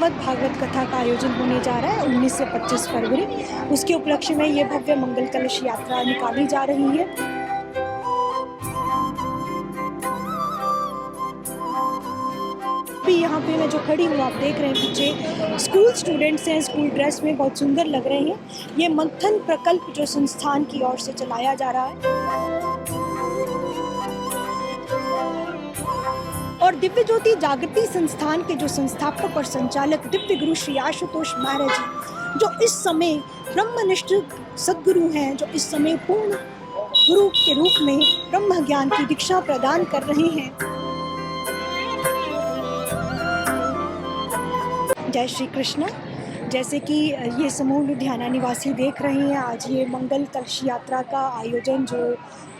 श्रीमद् भागवत कथा का आयोजन होने जा रहा है 19 से 25 फरवरी। उसके उपलक्ष्य में ये भव्य मंगल कलश यात्रा निकाली जा रही है। अभी यहाँ पे मैं जो खड़ी हूँ, आप देख रहे हैं पीछे स्कूल स्टूडेंट्स हैं, स्कूल ड्रेस में बहुत सुंदर लग रहे हैं। ये मंथन प्रकल्प जो संस्थान की ओर से चलाया जा रहा है और दिव्य ज्योति जागृति संस्थान के जो संस्थापक और संचालक दिव्य गुरु श्री आशुतोष महाराज जी, जो इस समय ब्रह्मनिष्ठ सद्गुरु हैं, जो इस समय पूर्ण गुरु के रूप में ब्रह्म ज्ञान की दीक्षा प्रदान कर रहे हैं। जय श्री कृष्ण। जैसे कि ये समूह लुधियाना निवासी देख रहे हैं, आज ये मंगल कलश यात्रा का आयोजन जो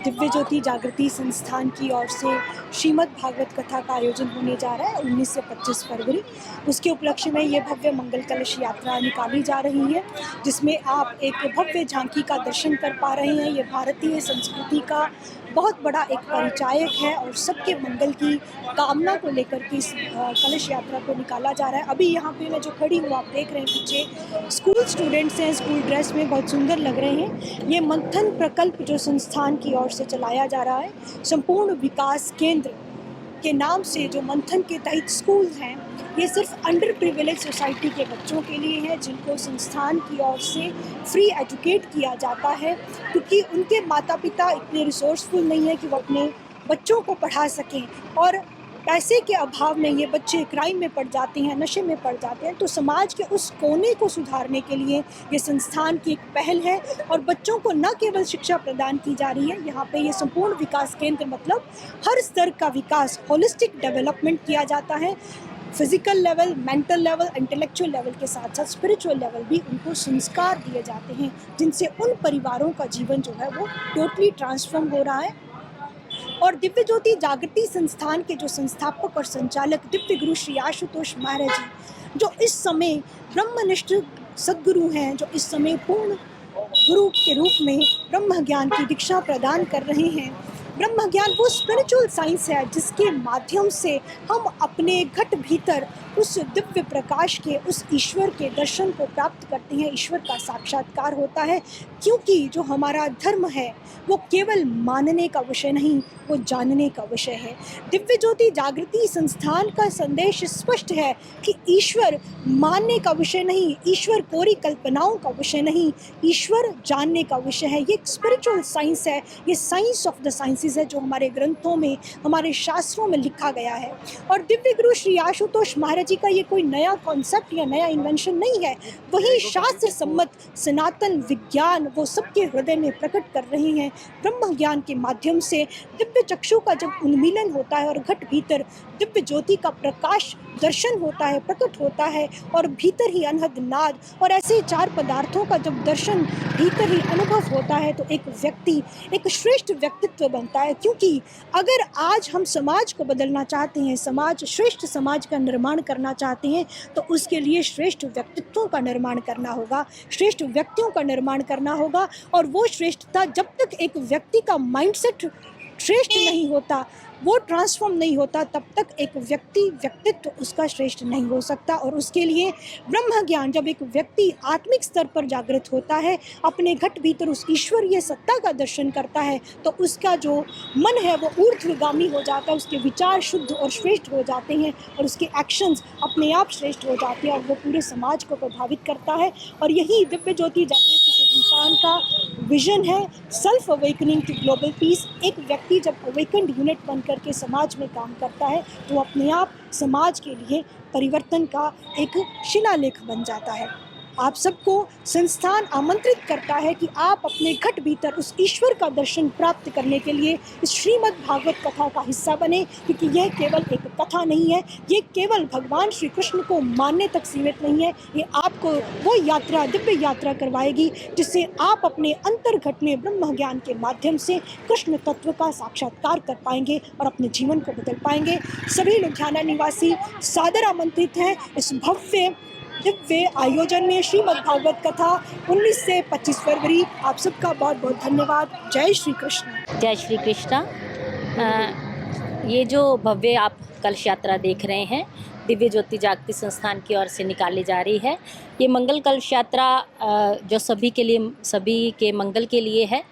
दिव्य ज्योति जागृति संस्थान की ओर से श्रीमद् भागवत कथा का आयोजन होने जा रहा है 19 से 25 फरवरी। उसके उपलक्ष्य में ये भव्य मंगल कलश यात्रा निकाली जा रही है, जिसमें आप एक भव्य झांकी का दर्शन कर पा रहे हैं। ये भारतीय संस्कृति का बहुत बड़ा एक परिचायक है और सबके मंगल की कामना को लेकर के इस कलश यात्रा को निकाला जा रहा है। अभी यहाँ पे मैं जो खड़ी हूँ, आप देख रहे हैं पीछे स्कूल स्टूडेंट्स हैं, स्कूल ड्रेस में बहुत सुंदर लग रहे हैं। ये मंथन प्रकल्प जो संस्थान की ओर से चलाया जा रहा है, संपूर्ण विकास केंद्र के नाम से जो मंथन के तहत स्कूल हैं, ये सिर्फ अंडर प्रिविलेज सोसाइटी के बच्चों के लिए है, जिनको संस्थान की ओर से फ्री एजुकेट किया जाता है, क्योंकि उनके माता पिता इतने रिसोर्सफुल नहीं है कि वो अपने बच्चों को पढ़ा सकें और पैसे के अभाव में ये बच्चे क्राइम में पड़ जाते हैं, नशे में पड़ जाते हैं। तो समाज के उस कोने को सुधारने के लिए ये संस्थान की एक पहल है और बच्चों को न केवल शिक्षा प्रदान की जा रही है, यहाँ पे ये संपूर्ण विकास केंद्र मतलब हर स्तर का विकास, होलिस्टिक डेवलपमेंट किया जाता है। Physical level, mental level, intellectual level के साथ साथ स्पिरिचुअल लेवल भी उनको संस्कार दिए जाते हैं, जिनसे उन परिवारों का जीवन जो है वो टोटली ट्रांसफॉर्म हो रहा है। और दिव्य ज्योति जागृति संस्थान के जो संस्थापक और संचालक दिव्य गुरु श्री आशुतोष महाराज जी, जो इस समय ब्रह्मनिष्ठ सद्गुरु हैं, जो इस समय पूर्ण गुरु के रूप में ब्रह्म ज्ञान की दीक्षा प्रदान कर रहे हैं। ब्रह्म ज्ञान वो स्पिरिचुअल साइंस है जिसके माध्यम से हम अपने घट भीतर उस दिव्य प्रकाश के, उस ईश्वर के दर्शन को प्राप्त करते हैं। ईश्वर का साक्षात्कार होता है, क्योंकि जो हमारा धर्म है वो केवल मानने का विषय नहीं, वो जानने का विषय है। दिव्य ज्योति जागृति संस्थान का संदेश स्पष्ट है कि ईश्वर मानने का विषय नहीं, ईश्वर कोरी कल्पनाओं का विषय नहीं, ईश्वर जानने का विषय है। ये एक स्पिरिचुअल साइंस है, ये साइंस ऑफ द साइंसेस है जो हमारे ग्रंथों में, हमारे शास्त्रों में लिखा गया है। और दिव्य गुरु श्री आशुतोष महाराज जी का ये कोई नया कॉन्सेप्ट या नया इन्वेंशन नहीं है, वही शास्त्र सम्मत सनातन विज्ञान वो सबके हृदय में प्रकट कर रहे हैं। ब्रह्म ज्ञान के माध्यम से दिव्य चक्षु का जब उन्मीलन होता है और घट भीतर दिव्य ज्योति का प्रकाश दर्शन होता है, प्रकट होता है, और भीतर ही अनहद नाद और ऐसे चार पदार्थों का जब दर्शन भीतर ही अनुभव होता है, तो एक व्यक्ति एक श्रेष्ठ व्यक्तित्व बनता है। क्योंकि अगर आज हम समाज को बदलना चाहते हैं, समाज श्रेष्ठ समाज का निर्माण करना चाहते हैं, तो उसके लिए श्रेष्ठ व्यक्तित्वों का निर्माण करना होगा, श्रेष्ठ व्यक्तियों का निर्माण करना होगा। और वो श्रेष्ठता, जब तक एक व्यक्ति का माइंडसेट श्रेष्ठ नहीं होता, वो ट्रांसफॉर्म नहीं होता, तब तक एक व्यक्तित्व उसका श्रेष्ठ नहीं हो सकता। और उसके लिए ब्रह्म ज्ञान, जब एक व्यक्ति आत्मिक स्तर पर जागृत होता है, अपने घट भीतर उस ईश्वरीय सत्ता का दर्शन करता है, तो उसका जो मन है वो ऊर्ध्वगामी हो जाता है, उसके विचार शुद्ध और श्रेष्ठ हो जाते हैं और उसके एक्शंस अपने आप श्रेष्ठ हो जाते हैं और वो पूरे समाज को प्रभावित करता है। और यही दिव्य ज्योति जागृति संस्थान का विजन है, self awakening to global peace. एक व्यक्ति जब अवेकन्ड यूनिट बन करके समाज में काम करता है, तो अपने आप समाज के लिए परिवर्तन का एक शिलालेख बन जाता है। आप सबको संस्थान आमंत्रित करता है कि आप अपने घट भीतर उस ईश्वर का दर्शन प्राप्त करने के लिए इस श्रीमद् भागवत कथा का हिस्सा बने, क्योंकि यह केवल एक कथा नहीं है, ये केवल भगवान श्री कृष्ण को मानने तक सीमित नहीं है। ये आपको वो यात्रा, दिव्य यात्रा करवाएगी जिससे आप अपने अंतर घट में ब्रह्म ज्ञान के माध्यम से कृष्ण तत्व का साक्षात्कार कर पाएंगे और अपने जीवन को बदल पाएंगे। सभी लुधियाना निवासी सादर आमंत्रित हैं इस भव्य दिव्य आयोजन में, श्रीमद् भागवत कथा 19 से 25 फरवरी। आप सबका बहुत बहुत धन्यवाद। जय श्री कृष्ण। जय श्री कृष्ण। ये जो भव्य आप कलश यात्रा देख रहे हैं, दिव्य ज्योति जागृति संस्थान की ओर से निकाली जा रही है। ये मंगल कलश यात्रा जो सभी के मंगल के लिए है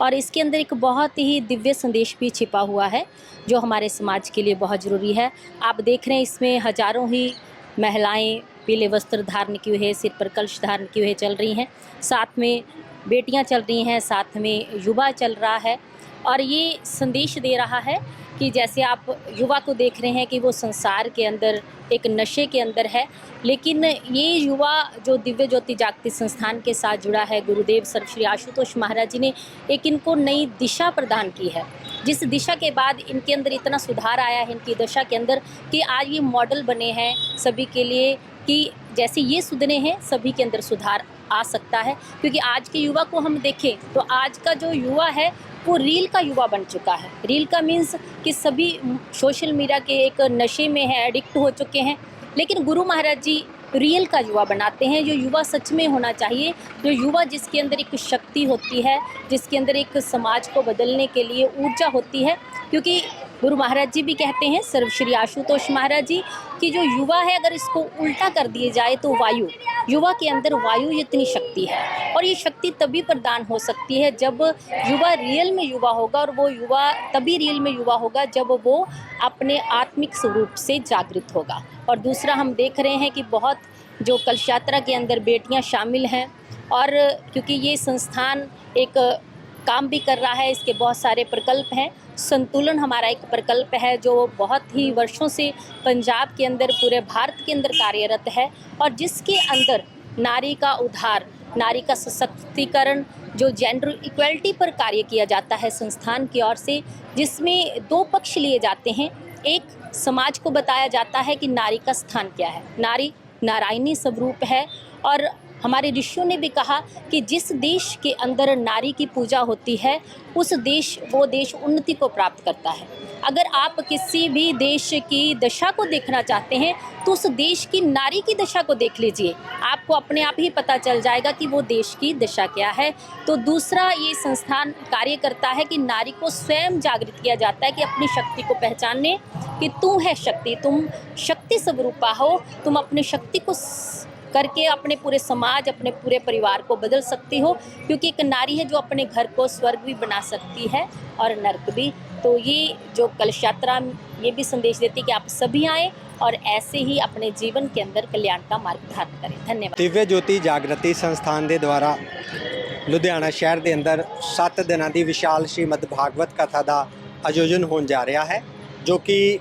और इसके अंदर एक बहुत ही दिव्य संदेश भी छिपा हुआ है जो हमारे समाज के लिए बहुत ज़रूरी है। आप देख रहे हैं इसमें हजारों ही महिलाएं पीले वस्त्र धारण किए हुए, सिर पर कलश धारण किए हुए चल रही हैं, साथ में बेटियां चल रही हैं, साथ में युवा चल रहा है और ये संदेश दे रहा है कि जैसे आप युवा को देख रहे हैं कि वो संसार के अंदर एक नशे के अंदर है, लेकिन ये युवा जो दिव्य ज्योति जागृति संस्थान के साथ जुड़ा है, गुरुदेव सर श्री आशुतोष महाराज जी ने एक इनको नई दिशा प्रदान की है, जिस दिशा के बाद इनके अंदर इतना सुधार आया है इनकी दशा के अंदर कि आज ये मॉडल बने हैं सभी के लिए कि जैसे ये सुधरे हैं सभी के अंदर सुधार आ सकता है। क्योंकि आज के युवा को हम देखें तो आज का जो युवा है वो रील का युवा बन चुका है। रील का मीन्स कि सभी सोशल मीडिया के एक नशे में है, एडिक्ट हो चुके हैं, लेकिन गुरु महाराज जी रियल का युवा बनाते हैं। जो युवा सच में होना चाहिए, जो युवा जिसके अंदर एक शक्ति होती है, जिसके अंदर एक समाज को बदलने के लिए ऊर्जा होती है। क्योंकि गुरु महाराज जी भी कहते हैं, सर्व श्री आशुतोष महाराज जी, कि जो युवा है अगर इसको उल्टा कर दिए जाए तो वायु, युवा के अंदर वायु जितनी शक्ति है और ये शक्ति तभी प्रदान हो सकती है जब युवा रियल में युवा होगा और वो युवा तभी रियल में युवा होगा जब वो अपने आत्मिक स्वरूप से जागृत होगा। और दूसरा हम देख रहे हैं कि बहुत जो कलश यात्रा के अंदर बेटियां शामिल हैं और क्योंकि ये संस्थान एक काम भी कर रहा है, इसके बहुत सारे प्रकल्प हैं। संतुलन हमारा एक प्रकल्प है जो बहुत ही वर्षों से पंजाब के अंदर, पूरे भारत के अंदर कार्यरत है और जिसके अंदर नारी का उद्धार, नारी का सशक्तिकरण, जो जेंडर इक्वलिटी पर कार्य किया जाता है संस्थान की ओर से, जिसमें दो पक्ष लिए जाते हैं। एक, समाज को बताया जाता है कि नारी का स्थान क्या है, नारी नारायणी स्वरूप है और हमारे ऋषियों ने भी कहा कि जिस देश के अंदर नारी की पूजा होती है वो देश उन्नति को प्राप्त करता है। अगर आप किसी भी देश की दशा को देखना चाहते हैं तो उस देश की नारी की दशा को देख लीजिए, आपको अपने आप ही पता चल जाएगा कि वो देश की दशा क्या है। तो दूसरा, ये संस्थान कार्य करता है कि नारी को स्वयं जागृत किया जाता है कि अपनी शक्ति को पहचानने कि तू है शक्ति, तुम शक्ति स्वरूपा हो, तुम अपनी शक्ति को करके अपने पूरे समाज, अपने पूरे परिवार को बदल सकती हो। क्योंकि एक नारी है जो अपने घर को स्वर्ग भी बना सकती है और नर्क भी। तो ये जो कलश यात्रा ये भी संदेश देती है कि आप सभी आएँ और ऐसे ही अपने जीवन के अंदर कल्याण का मार्ग धारण करें। धन्यवाद। दिव्य ज्योति जागृति संस्थान के द्वारा लुधियाना शहर के अंदर 7 दिनों की विशाल श्रीमद भागवत कथा का आयोजन होने जा रहा है, जो कि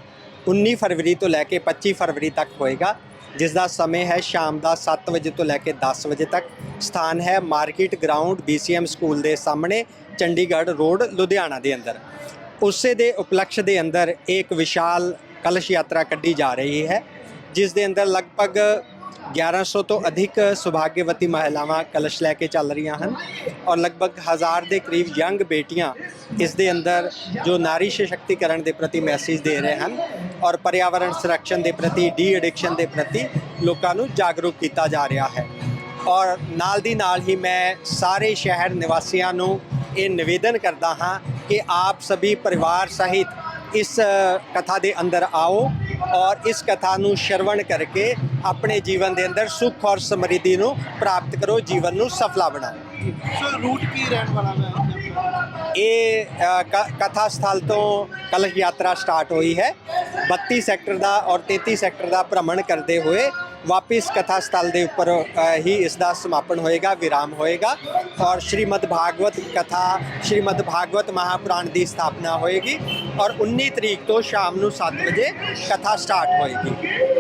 19 फरवरी तो लैके 25 फरवरी तक होएगा, जिसका समय है शाम का 7 बजे तो लैके 10 बजे तक। स्थान है मार्केट ग्राउंड BCM स्कूल के सामने, चंडीगढ़ रोड, लुधियाना के अंदर। उसे दे उपलक्ष्य के अंदर एक विशाल कलश यात्रा कढ़ी जा रही है, जिस दे अंदर लगभग 1100 तो अधिक सौभाग्यवती महिलावां कलश लैके चल रही हैं और लगभग 1000 के करीब यंग बेटियां इस दे अंदर जो नारी सशक्तिकरण के प्रति मैसेज दे रहे हैं और पर्यावरण संरक्षण के प्रति, डी एडिक्शन के प्रति लोगों को जागरूक किया जा रहा है। और नाल दी नाल ही मैं सारे शहर निवासियों को ये निवेदन करता हाँ कि आप सभी परिवार सहित इस कथा के अंदर आओ और इस कथा को श्रवण करके अपने जीवन के अंदर सुख और समृद्धि को प्राप्त करो, जीवन को सफला बनाओ। रूट की रहने वाला मैं ये कथा स्थल तो कलश यात्रा स्टार्ट हुई है। 32 सैक्टर का और 33 सैक्टर का भ्रमण करते हुए वापिस कथा स्थल के उपर ही इसका समापन होएगा, विराम होएगा और श्रीमद् भागवत कथा, श्रीमद् भागवत महापुराण की स्थापना होएगी और 19 तरीक तो शाम को 7 बजे कथा स्टार्ट होएगी।